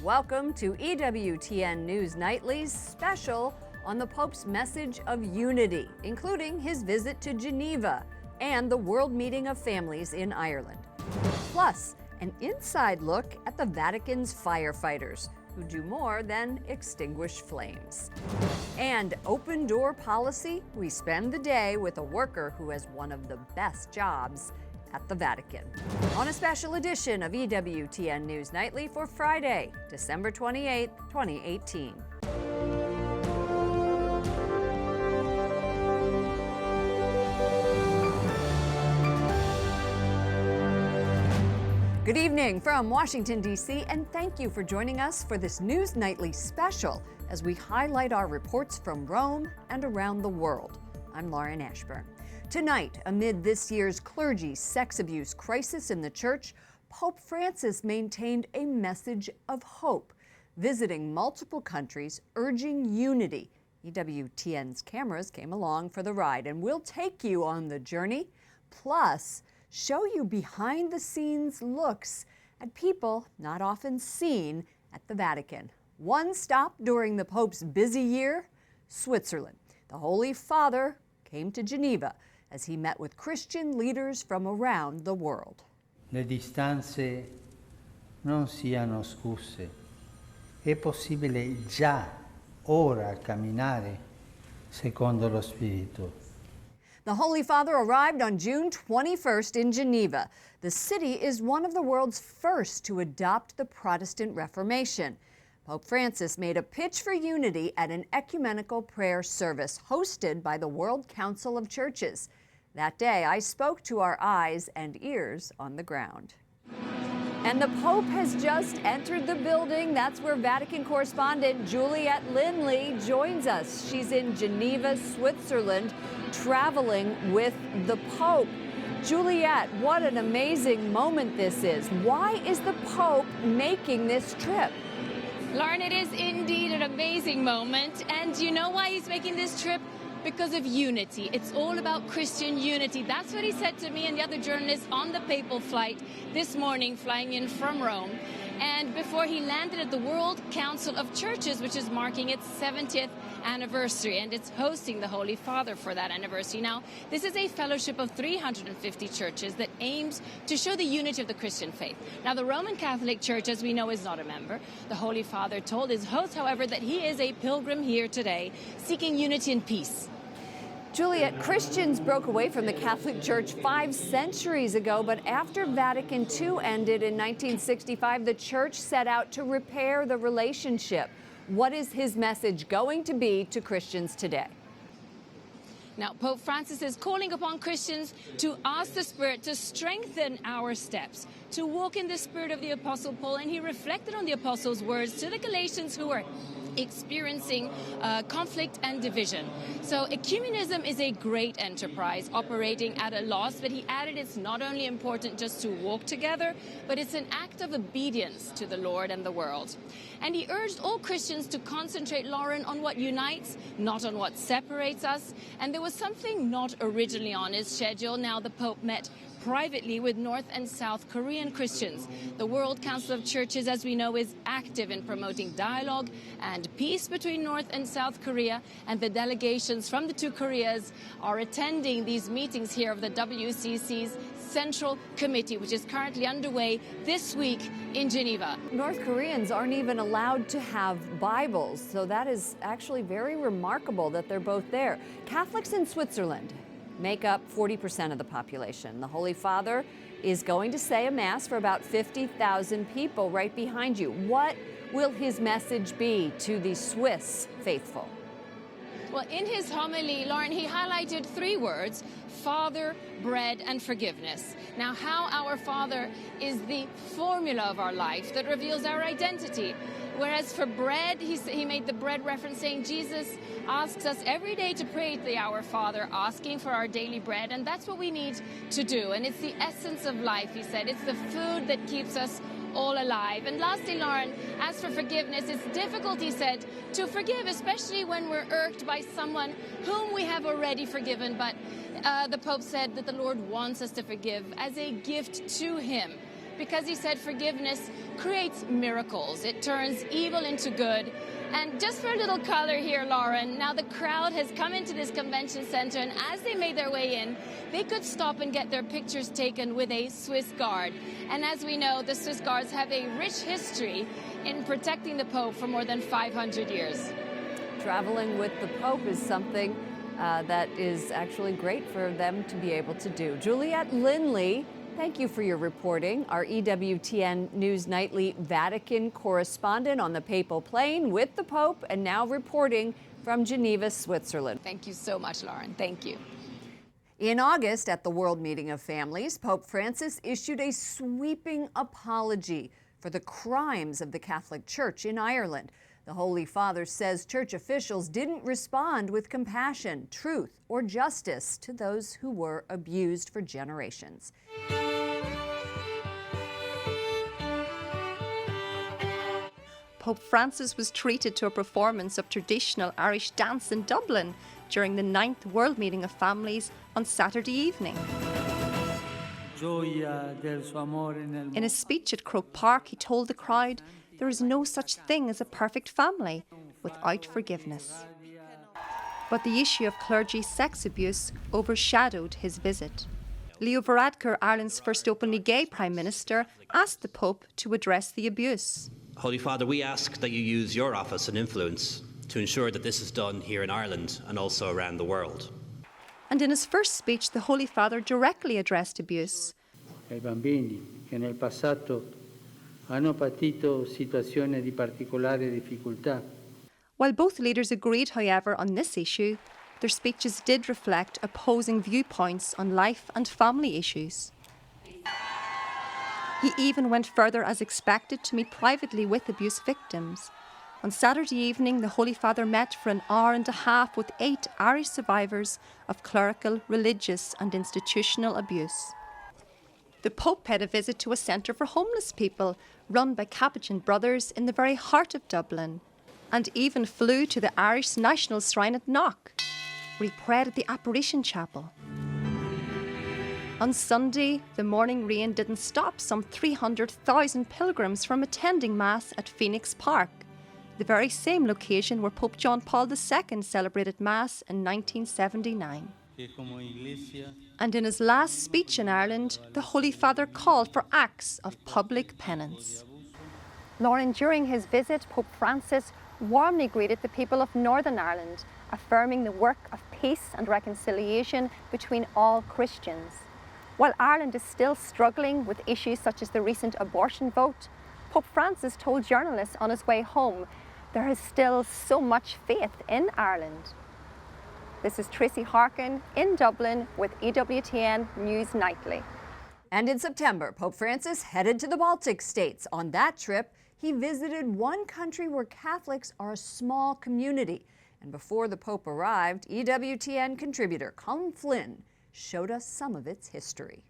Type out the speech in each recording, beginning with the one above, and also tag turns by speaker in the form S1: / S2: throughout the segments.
S1: Welcome to EWTN News Nightly's special on the Pope's message of unity, including his visit to Geneva and the World Meeting of Families in Ireland. Plus, an inside look at the Vatican's firefighters, who do more than extinguish flames. And open door policy, we spend the day with a worker who has one of the best jobs at the Vatican. On a special edition of EWTN News Nightly for Friday, December 28, 2018. Good evening from Washington, D.C., and thank you for joining us for this News Nightly special as we highlight our reports from Rome and around the world. I'm Lauren Ashburn. Tonight, amid this year's clergy sex abuse crisis in the church, Pope Francis maintained a message of hope, visiting multiple countries, urging unity. EWTN's cameras came along for the ride, and we'll take you on the journey, plus show you behind-the-scenes looks at people not often seen at the Vatican. One stop during the Pope's busy year, Switzerland. The Holy Father came to Geneva as he met with Christian leaders from around the world.
S2: Le distanze non siano scuse. È possibile già ora camminare secondo lo Spirito.
S1: The Holy Father arrived on June 21st in Geneva. The city is one of the world's first to adopt the Protestant Reformation. Pope Francis made a pitch for unity at an ecumenical prayer service hosted by the World Council of Churches. That day, I spoke to our eyes and ears on the ground. And the Pope has just entered the building. That's where Vatican correspondent Juliet Lindley joins us. She's in Geneva, Switzerland, traveling with the Pope. Juliet, what an amazing moment this is. Why is the Pope making this trip?
S3: Lauren, it is indeed an amazing moment. And you know why he's making this trip? Because of unity. It's all about Christian unity. That's what he said to me and the other journalists on the papal flight this morning, flying in from Rome. And before he landed at the World Council of Churches, which is marking its 70th anniversary, and it's hosting the Holy Father for that anniversary. Now, this is a fellowship of 350 churches that aims to show the unity of the Christian faith. Now, the Roman Catholic Church, as we know, is not a member. The Holy Father told his host, however, that he is a pilgrim here today, seeking unity and peace.
S1: Juliet, Christians broke away from the Catholic Church 5 centuries ago, but after Vatican II ended in 1965, the Church set out to repair the relationship. What is his message going to be to Christians today?
S3: Now, Pope Francis is calling upon Christians to ask the Spirit to strengthen our steps, to walk in the spirit of the Apostle Paul, and he reflected on the Apostle's words to the Galatians who were experiencing conflict and division. So ecumenism is a great enterprise operating at a loss, but he added it's not only important just to walk together, but it's an act of obedience to the Lord and the world. And he urged all Christians to concentrate, Lauren, on what unites, not on what separates us. And there was something not originally on his schedule. Now the Pope met privately with North and South Korean Christians. The World Council of Churches, as we know, is active in promoting dialogue and peace between North and South Korea, and the delegations from the two Koreas are attending these meetings here of the WCC's Central Committee, which is currently underway this week in Geneva.
S1: North Koreans aren't even allowed to have Bibles, so that is actually very remarkable that they're both there. Catholics in Switzerland make up 40% of the population. The Holy Father is going to say a Mass for about 50,000 people right behind you. What will his message be to the Swiss faithful?
S3: Well, in his homily, Lauren, he highlighted 3 words: Father, bread, and forgiveness. Now, how our Father is the formula of our life that reveals our identity. Whereas for bread, he made the bread reference, saying Jesus asks us every day to pray to the Our Father, asking for our daily bread, and that's what we need to do. And it's the essence of life, he said. It's the food that keeps us all alive. And lastly, Lauren, as for forgiveness, it's difficult, he said, to forgive, especially when we're irked by someone whom we have already forgiven. But the Pope said that the Lord wants us to forgive as a gift to him. because he said forgiveness creates miracles. It turns evil into good. And just for a little color here, Lauren, now the crowd has come into this convention center, and as they made their way in, they could stop and get their pictures taken with a Swiss Guard. And as we know, the Swiss Guards have a rich history in protecting the Pope for more than 500 years.
S1: Traveling with the Pope is something that is actually great for them to be able to do. Juliette Lindley, thank you for your reporting. Our EWTN News Nightly Vatican correspondent on the papal plane with the Pope and now reporting from Geneva, Switzerland.
S3: Thank you so much, Lauren. Thank you.
S1: In August, at the World Meeting of Families, Pope Francis issued a sweeping apology for the crimes of the Catholic Church in Ireland. The Holy Father says church officials didn't respond with compassion, truth, or justice to those who were abused for generations.
S4: Pope Francis was treated to a performance of traditional Irish dance in Dublin during the 9th World Meeting of Families on Saturday evening. In a speech at Croke Park, he told the crowd there is no such thing as a perfect family without forgiveness. But the issue of clergy sex abuse overshadowed his visit. Leo Varadkar, Ireland's first openly gay Prime Minister, asked the Pope to address the abuse.
S5: Holy Father, we ask that you use your office and influence to ensure that this is done here in Ireland and also around the world.
S4: And in his first speech, the Holy Father directly addressed abuse.
S2: Ai bambini che nel passato hanno patito situazioni di particolare difficoltà.
S4: While both leaders agreed, however, on this issue, their speeches did reflect opposing viewpoints on life and family issues. He even went further, as expected, to meet privately with abuse victims. On Saturday evening, the Holy Father met for an hour and a half with 8 Irish survivors of clerical, religious and institutional abuse. The Pope paid a visit to a centre for homeless people run by Capuchin Brothers in the very heart of Dublin, and even flew to the Irish National Shrine at Knock, where he prayed at the Apparition Chapel. On Sunday, the morning rain didn't stop some 300,000 pilgrims from attending Mass at Phoenix Park, the very same location where Pope John Paul II celebrated Mass in 1979. And in his last speech in Ireland, the Holy Father called for acts of public penance. Lauren, during his visit, Pope Francis warmly greeted the people of Northern Ireland, affirming the work of peace and reconciliation between all Christians. While Ireland is still struggling with issues such as the recent abortion vote, Pope Francis told journalists on his way home there is still so much faith in Ireland. This is Tracy Harkin in Dublin with EWTN News Nightly.
S1: And in September, Pope Francis headed to the Baltic states. On that trip, he visited one country where Catholics are a small community. And before the Pope arrived, EWTN contributor Colin Flynn showed us some of its history.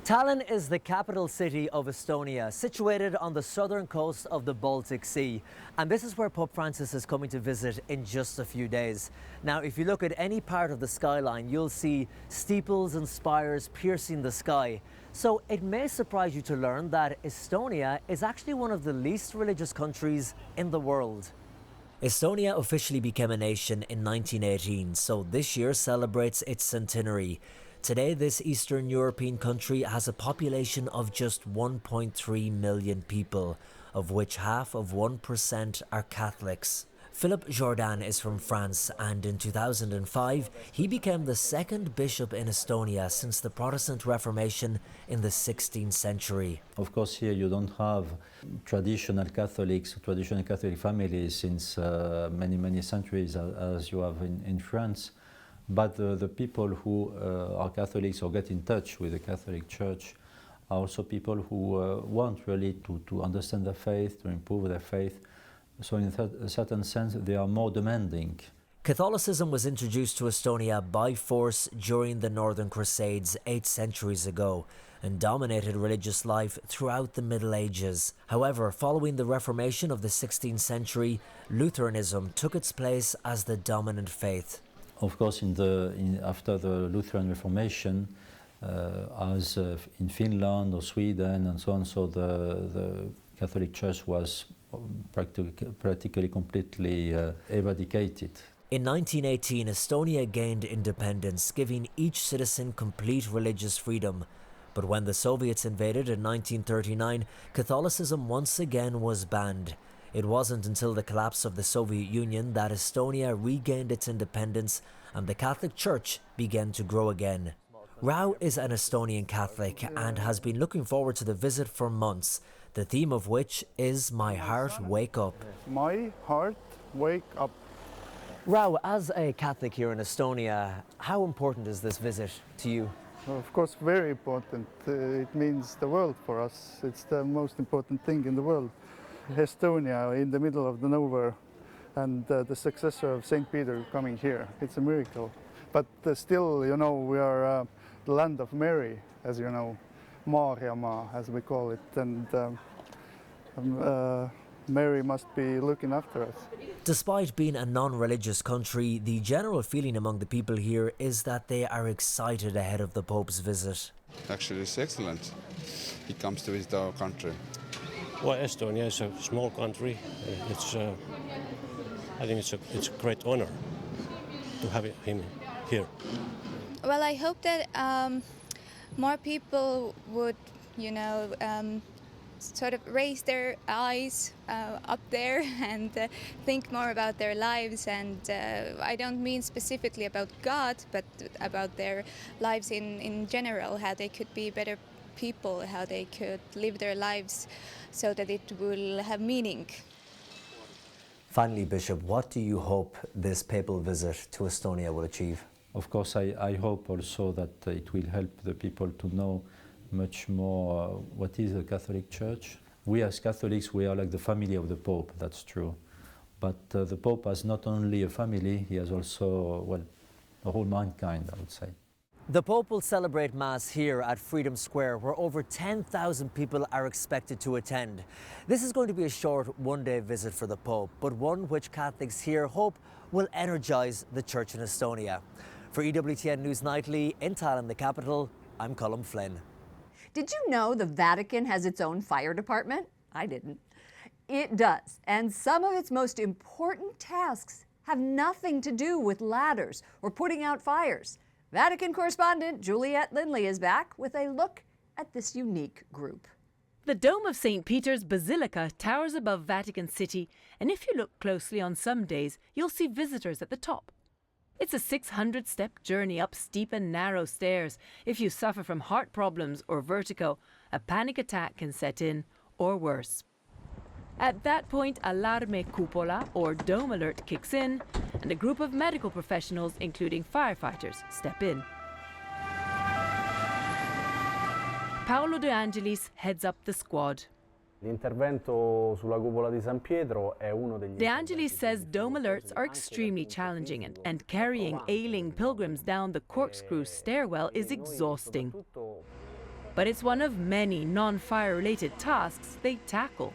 S6: Tallinn is the capital city of Estonia, situated on the southern coast of the Baltic Sea. And this is where Pope Francis is coming to visit in just a few days. Now, if you look at any part of the skyline, you'll see steeples and spires piercing the sky. So it may surprise you to learn that Estonia is actually one of the least religious countries in the world. Estonia officially became a nation in 1918, so this year celebrates its centenary. Today, this Eastern European country has a population of just 1.3 million people, of which half of 1% are Catholics. Philip Jourdan is from France, and in 2005, he became the second bishop in Estonia since the Protestant Reformation in the 16th century.
S7: Of course, here you don't have traditional Catholic families since many centuries as you have in France. But the people who are Catholics or get in touch with the Catholic Church are also people who want really to understand their faith, to improve their faith. So in a certain sense, they are more demanding.
S6: Catholicism was introduced to Estonia by force during the Northern Crusades 8 centuries ago and dominated religious life throughout the Middle Ages. However, following the Reformation of the 16th century, Lutheranism took its place as the dominant faith.
S7: Of course, after the Lutheran Reformation, as in Finland or Sweden and so on. So the Catholic Church was practically completely eradicated.
S6: In 1918, Estonia gained independence, giving each citizen complete religious freedom. But when the Soviets invaded in 1939, Catholicism once again was banned. It wasn't until the collapse of the Soviet Union that Estonia regained its independence and the Catholic Church began to grow again. Rao is an Estonian Catholic and has been looking forward to the visit for months, the theme of which is My Heart Wake Up.
S8: My heart wake up.
S6: Rao, as a Catholic here in Estonia, how important is this visit to you?
S8: Of course, very important. It means the world for us. It's the most important thing in the world. Estonia in the middle of the nowhere, and the successor of St. Peter coming here. It's a miracle. But still, you know, we are the land of Mary, as you know, Maarjamaa, as we call it, and Mary must be looking after us.
S6: Despite being a non-religious country, the general feeling among the people here is that they are excited ahead of the Pope's visit.
S9: Actually, it's excellent. He comes to visit our country.
S10: Well, Estonia is a small country. I think it's a great honor to have him here.
S11: Well, I hope that more people would, you know, sort of raise their eyes up there and think more about their lives. And I don't mean specifically about God, but about their lives in general, how they could be better people, how they could live their lives so that it will have meaning.
S6: Finally, Bishop, what do you hope this papal visit to Estonia will achieve?
S7: Of course, I hope also that it will help the people to know much more what is the Catholic Church. We as Catholics, we are like the family of the Pope, that's true. But the Pope has not only a family, he has also, well, the whole mankind, I would say.
S6: The Pope will celebrate Mass here at Freedom Square, where over 10,000 people are expected to attend. This is going to be a short one-day visit for the Pope, but one which Catholics here hope will energise the Church in Estonia. For EWTN News Nightly, in Tallinn, the capital, I'm Colm Flynn.
S1: Did you know the Vatican has its own fire department? I didn't. It does, and some of its most important tasks have nothing to do with ladders or putting out fires. Vatican correspondent Juliette Lindley is back with a look at this unique group.
S12: The Dome of St. Peter's Basilica towers above Vatican City, and if you look closely on some days, you'll see visitors at the top. It's a 600-step journey up steep and narrow stairs. If you suffer from heart problems or vertigo, a panic attack can set in, or worse. At that point, Allarme Cupola, or Dome Alert, kicks in, and a group of medical professionals, including firefighters, step in. Paolo De Angelis heads up the squad. De Angelis says dome alerts are extremely challenging, and carrying ailing pilgrims down the corkscrew stairwell is exhausting. But it's one of many non-fire-related tasks they tackle.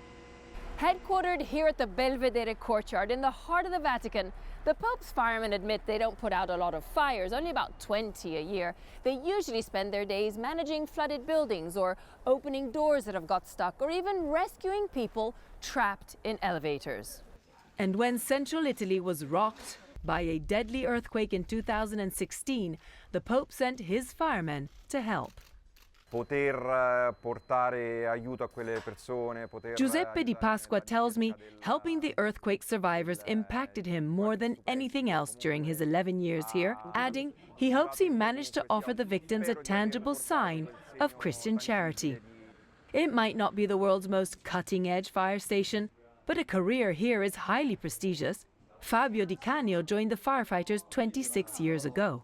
S3: Headquartered here at the Belvedere courtyard in the heart of the Vatican, the Pope's firemen admit they don't put out a lot of fires, only about 20 a year. They usually spend their days managing flooded buildings or opening doors that have got stuck or even rescuing people trapped in elevators.
S12: And when central Italy was rocked by a deadly earthquake in 2016, the Pope sent his firemen to help. Giuseppe Di Pasqua tells me helping the earthquake survivors impacted him more than anything else during his 11 years here, adding he hopes he managed to offer the victims a tangible sign of Christian charity. It might not be the world's most cutting-edge fire station, but a career here is highly prestigious. Fabio Di Canio joined the firefighters 26 years ago.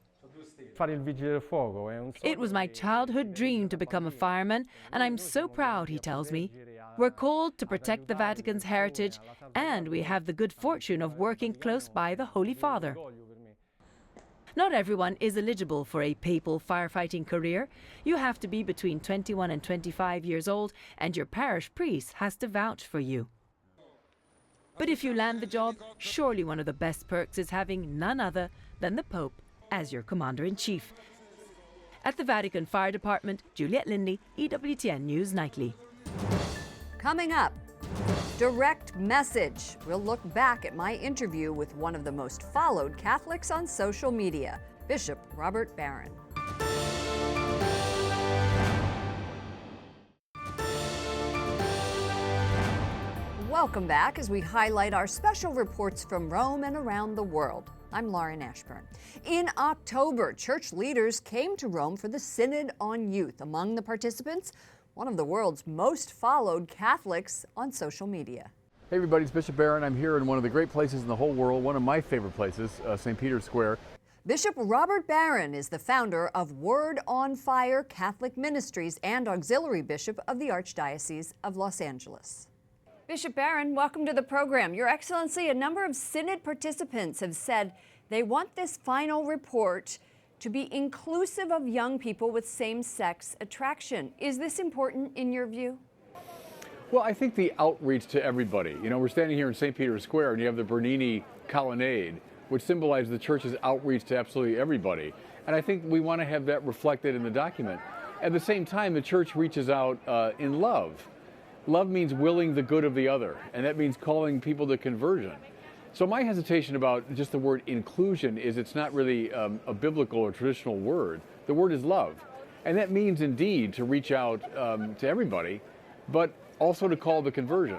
S12: It was my childhood dream to become a fireman, and I'm so proud, he tells me. We're called to protect the Vatican's heritage, and we have the good fortune of working close by the Holy Father. Not everyone is eligible for a papal firefighting career. You have to be between 21 and 25 years old, and your parish priest has to vouch for you. But if you land the job, surely one of the best perks is having none other than the Pope as your commander-in-chief. At the Vatican Fire Department, Juliette Lindley, EWTN News Nightly.
S1: Coming up, direct message. We'll look back at my interview with one of the most followed Catholics on social media, Bishop Robert Barron. Welcome back as we highlight our special reports from Rome and around the world. I'm Lauren Ashburn. In October, church leaders came to Rome for the Synod on Youth. Among the participants, one of the world's most followed Catholics on social media.
S13: Hey everybody, it's Bishop Barron. I'm here in one of the great places in the whole world, one of my favorite places, St. Peter's Square.
S1: Bishop Robert Barron is the founder of Word on Fire Catholic Ministries and auxiliary bishop of the Archdiocese of Los Angeles. Bishop Barron, welcome to the program. Your Excellency, a number of Synod participants have said they want this final report to be inclusive of young people with same-sex attraction. Is this important in your view?
S13: Well, I think the outreach to everybody. You know, we're standing here in St. Peter's Square and you have the Bernini colonnade, which symbolizes the church's outreach to absolutely everybody. And I think we want to have that reflected in the document. At the same time, the church reaches out in love. Love means willing the good of the other, and that means calling people to conversion. So my hesitation about just the word inclusion is it's not really a biblical or traditional word. The word is love. And that means indeed to reach out to everybody, but also to call to conversion.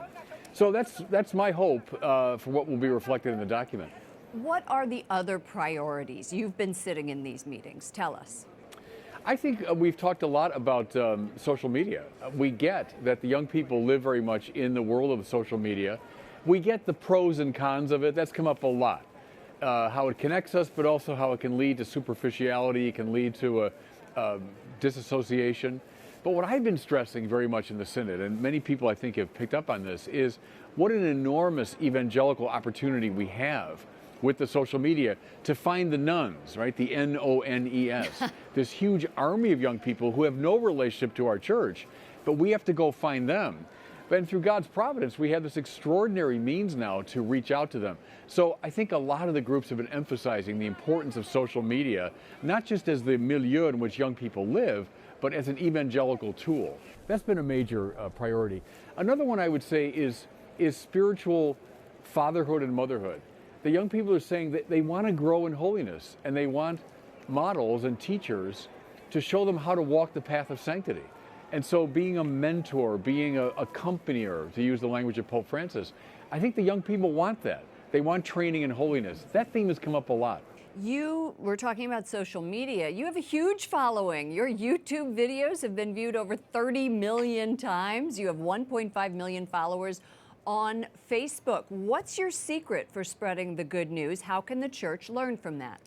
S13: So that's my hope for what will be reflected in the document.
S1: What are the other priorities? You've been sitting in these meetings. Tell us.
S13: I think we've talked a lot about social media. We get that the young people live very much in the world of social media. We get the pros and cons of it. That's come up a lot. How it connects us, but also how it can lead to superficiality, it can lead to a disassociation. But what I've been stressing very much in the Synod, and many people I think have picked up on this, is what an enormous evangelical opportunity we have with the social media to find the nuns, right? The N-O-N-E-S. This huge army of young people who have no relationship to our church, but we have to go find them. And through God's providence, we have this extraordinary means now to reach out to them. So I think a lot of the groups have been emphasizing the importance of social media, not just as the milieu in which young people live, but as an evangelical tool. That's been a major priority. Another one I would say is spiritual fatherhood and motherhood. The young people are saying that they want to grow in holiness and they want models and teachers to show them how to walk the path of sanctity. And so being a mentor, being a accompanier, to use the language of Pope Francis, I think the young people want that. They want training in holiness. That theme has come up a lot.
S1: You were talking about social media. You have a huge following. Your YouTube videos have been viewed over 30 million times. You have 1.5 million followers on Facebook. What's your secret for spreading the good news? How can the church learn from that?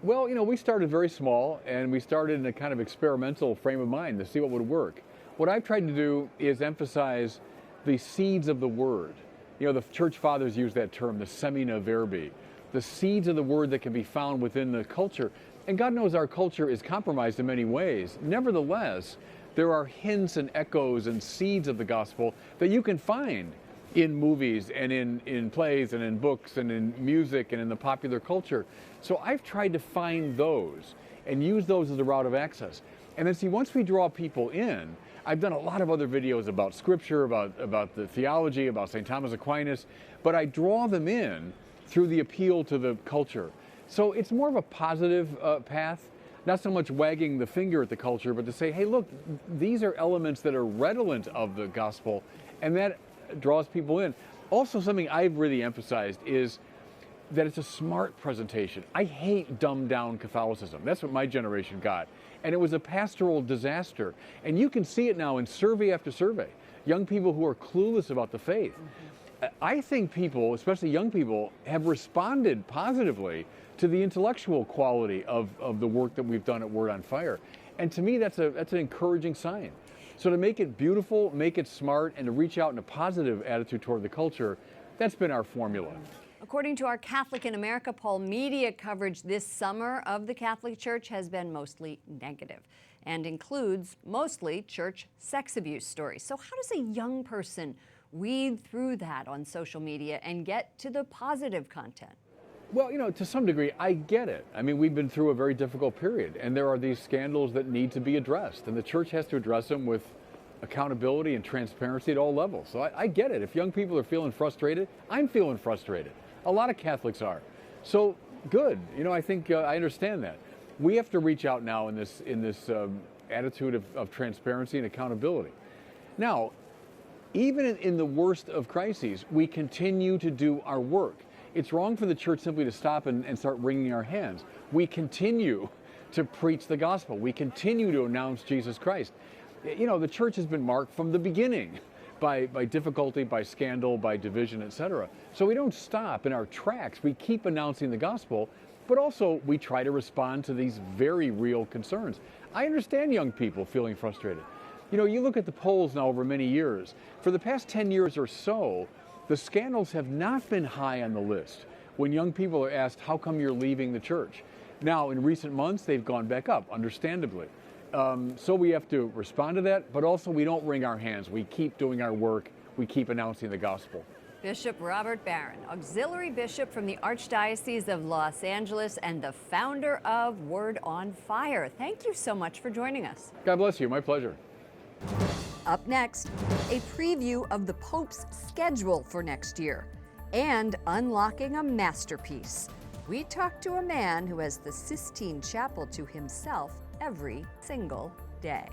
S13: Well, you know, we started very small and we started in a kind of experimental frame of mind to see what would work. What I've tried to do is emphasize the seeds of the word. You know, the church fathers use that term, the semina verbi, the seeds of the word that can be found within the culture. And God knows our culture is compromised in many ways. Nevertheless, there are hints and echoes and seeds of the gospel that you can find in movies and in plays and in books and in music and in the popular culture. So I've tried to find those and use those as a route of access. And then see, once we draw people in, I've done a lot of other videos about scripture, about the theology, about St. Thomas Aquinas, but I draw them in through the appeal to the culture. So it's more of a positive path, not so much wagging the finger at the culture, but to say, hey, look, these are elements that are redolent of the gospel, and that draws people in. Also, something I've really emphasized is that it's a smart presentation. I hate dumbed down Catholicism. That's what my generation got. And it was a pastoral disaster. And you can see it now in survey after survey. Young people who are clueless about the faith. I think people, especially young people, have responded positively to the intellectual quality of the work that we've done at Word on Fire. And to me, that's an encouraging sign. So to make it beautiful, make it smart, and to reach out in a positive attitude toward the culture, that's been our formula.
S1: According to our Catholic in America poll, media coverage this summer of the Catholic Church has been mostly negative and includes mostly church sex abuse stories. So how does a young person weed through that on social media and get to the positive content?
S13: Well, you know, to some degree, I get it. I mean, we've been through a very difficult period, and there are these scandals that need to be addressed, and the church has to address them with accountability and transparency at all levels. So I get it. If young people are feeling frustrated, I'm feeling frustrated. A lot of Catholics are. So good. You know, I think I understand that. We have to reach out now in this attitude of transparency and accountability. Now, even in the worst of crises, we continue to do our work. It's wrong for the church simply to stop and start wringing our hands. We continue to preach the gospel. We continue to announce Jesus Christ. You know, the church has been marked from the beginning by difficulty, by scandal, by division, etc. So we don't stop in our tracks. We keep announcing the gospel, but also we try to respond to these very real concerns. I understand young people feeling frustrated. You know, you look at the polls now over many years. For the past 10 years or so, the scandals have not been high on the list when young people are asked, how come you're leaving the church? Now, in recent months, they've gone back up, understandably. So we have to respond to that, but also we don't wring our hands. We keep doing our work. We keep announcing the gospel.
S1: Bishop Robert Barron, Auxiliary Bishop from the Archdiocese of Los Angeles and the founder of Word on Fire. Thank you so much for joining us.
S13: God bless you. My pleasure.
S1: Up next, a preview of the Pope's schedule for next year and unlocking a masterpiece. We talk to a man who has the Sistine Chapel to himself every single day.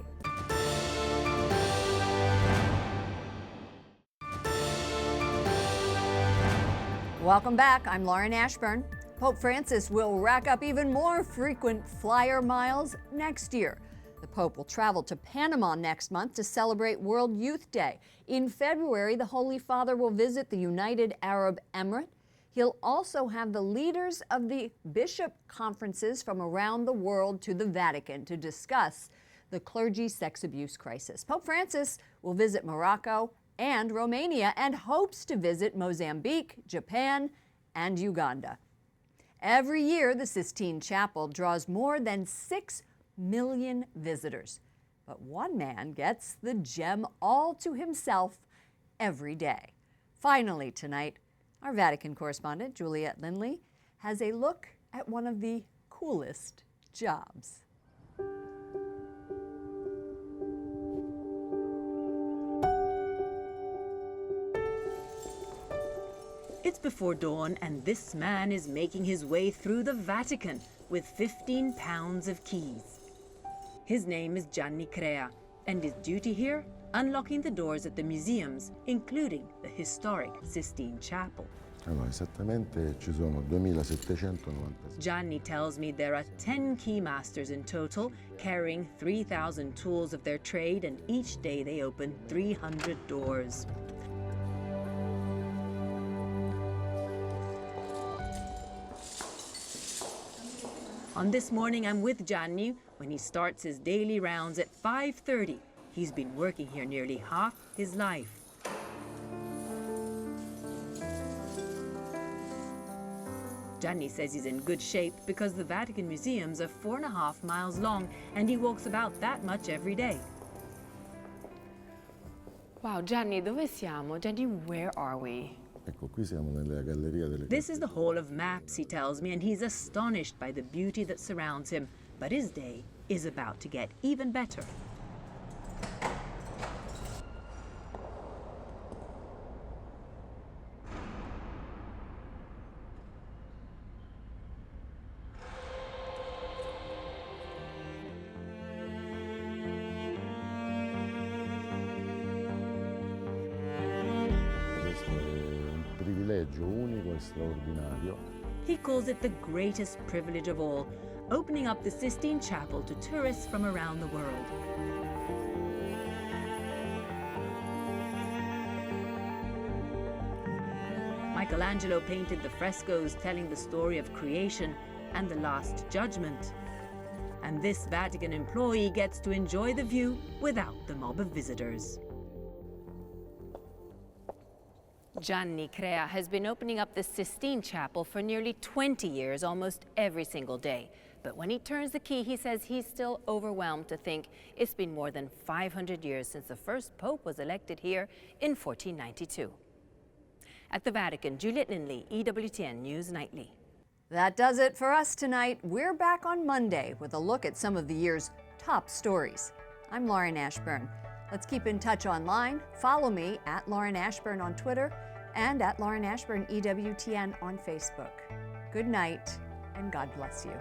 S1: Welcome back. I'm Lauren Ashburn. Pope Francis will rack up even more frequent flyer miles next year. The Pope will travel to Panama next month to celebrate World Youth Day. In February, the Holy Father will visit the United Arab Emirates. He'll also have the leaders of the bishop conferences from around the world to the Vatican to discuss the clergy sex abuse crisis. Pope Francis will visit Morocco and Romania and hopes to visit Mozambique, Japan, and Uganda. Every year, the Sistine Chapel draws more than 6 million visitors. But one man gets the gem all to himself every day. Finally tonight, our Vatican correspondent, Juliette Lindley, has a look at one of the coolest jobs.
S12: It's before dawn, and this man is making his way through the Vatican with 15 pounds of keys. His name is Gianni Crea, and his duty here? Unlocking the doors at the museums, including the historic Sistine Chapel.
S14: Allora, esattamente ci sono 2796.
S12: Gianni tells me there are 10 key masters in total, carrying 3,000 tools of their trade, and each day they open 300 doors. On this morning, I'm with Gianni when he starts his daily rounds at 5:30. He's been working here nearly half his life. Gianni says he's in good shape because the Vatican museums are 4.5 miles long and he walks about that much every day.
S15: Wow, Gianni, dove siamo? Gianni, where are we?
S14: Ecco, qui siamo nella galleria delle.
S12: This is the Hall of Maps, he tells me, and he's astonished by the beauty that surrounds him. But his day is about to get even better.
S14: Unico e straordinario.
S12: He calls it the greatest privilege of all, opening up the Sistine Chapel to tourists from around the world. Michelangelo painted the frescoes telling the story of creation and the Last Judgment. And this Vatican employee gets to enjoy the view without the mob of visitors.
S15: Gianni Crea has been opening up the Sistine Chapel for nearly 20 years, almost every single day. But when he turns the key, he says he's still overwhelmed to think it's been more than 500 years since the first pope was elected here in 1492. At the Vatican, Juliette Lindley, EWTN News Nightly.
S1: That does it for us tonight. We're back on Monday with a look at some of the year's top stories. I'm Lauren Ashburn. Let's keep in touch online. Follow me at Lauren Ashburn on Twitter and at Lauren Ashburn EWTN on Facebook. Good night and God bless you.